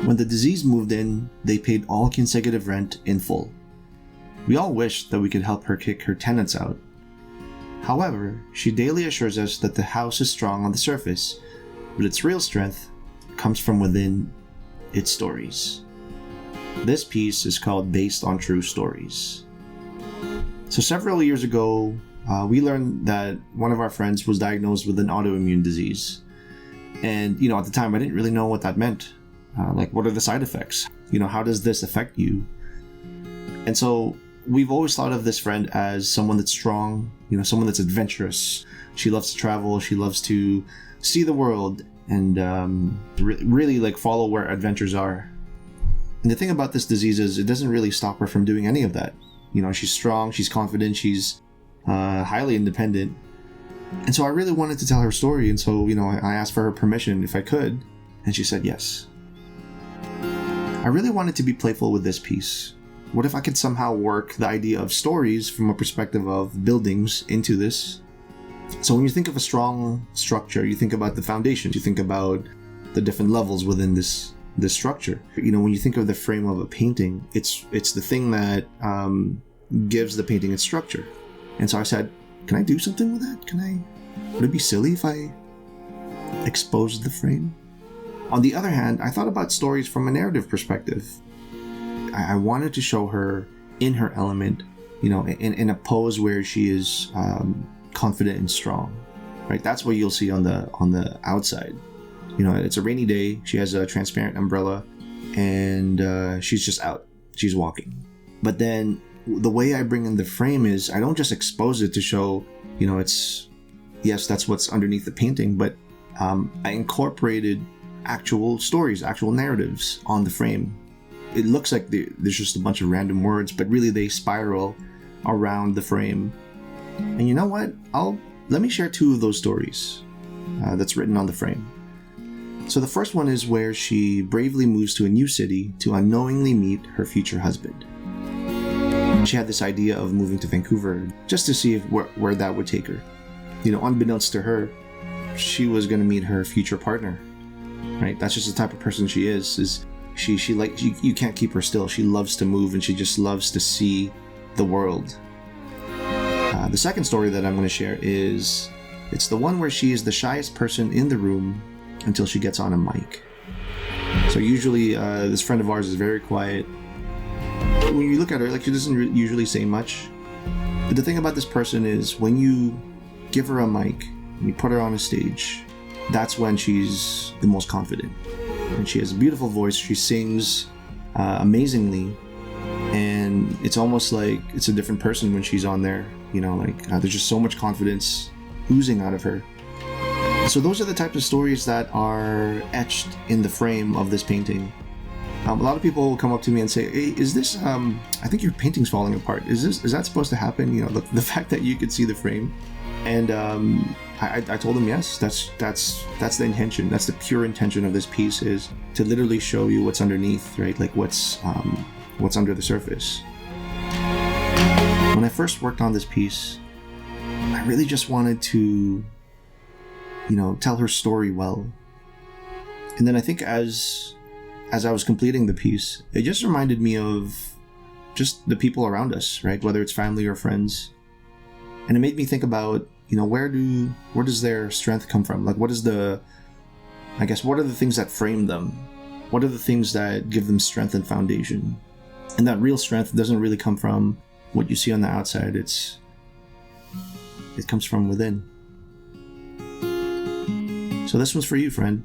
When the disease moved in, they paid all consecutive rent in full. We all wished that we could help her kick her tenants out. However, she daily assures us that the house is strong on the surface, but its real strength comes from within its stories. This piece is called Based on True Stories. So several years ago, we learned that one of our friends was diagnosed with an autoimmune disease. And, at the time I didn't really know what that meant. What are the side effects? How does this affect you? And so we've always thought of this friend as someone that's strong, someone that's adventurous. She loves to travel. She loves to see the world and really follow where adventures are. And the thing about this disease is it doesn't really stop her from doing any of that. She's strong, she's confident, she's highly independent. And so I really wanted to tell her story. And so, I asked for her permission if I could. And she said yes. I really wanted to be playful with this piece. What if I could somehow work the idea of stories from a perspective of buildings into this? So when you think of a strong structure, you think about the foundations, you think about the different levels within this structure. When you think of the frame of a painting, it's the thing that gives the painting its structure. And so I said, can I do something with that? Would it be silly if I exposed the frame? On the other hand, I thought about stories from a narrative perspective. I wanted to show her in her element, in a pose where she is confident and strong, right? That's what you'll see on the outside. It's a rainy day. She has a transparent umbrella, and she's just out. She's walking. But then the way I bring in the frame is I don't just expose it to show, that's what's underneath the painting, but I incorporated actual stories, actual narratives on the frame. It looks like there's just a bunch of random words, but really they spiral around the frame. And you know what? Let me share two of those stories that's written on the frame. So the first one is where she bravely moves to a new city to unknowingly meet her future husband. She had this idea of moving to Vancouver just to see where that would take her. Unbeknownst to her, she was going to meet her future partner, right? That's just the type of person she is you can't keep her still. She loves to move, and she just loves to see the world. The second story that I'm going to share it's the one where she is the shyest person in the room until she gets on a mic. So usually this friend of ours is very quiet. When you look at her, she doesn't usually say much. But the thing about this person is when you give her a mic and you put her on a stage, that's when she's the most confident. And she has a beautiful voice. She sings amazingly, and it's almost like it's a different person when she's on there. There's just so much confidence oozing out of her. So those are the types of stories that are etched in the frame of this painting. A lot of people will come up to me and say, "Hey, is this? I think your painting's falling apart. Is that supposed to happen?" The fact that you could see the frame, and I told them yes. That's the intention. That's the pure intention of this piece, is to literally show you what's underneath, right? What's under the surface. When I first worked on this piece, I really just wanted to, tell her story well. And then I think as I was completing the piece, it just reminded me of just the people around us, right? Whether it's family or friends. And it made me think about, where does their strength come from? What are the things that frame them? What are the things that give them strength and foundation? And that real strength doesn't really come from what you see on the outside. It comes from within. So this one's for you, friend.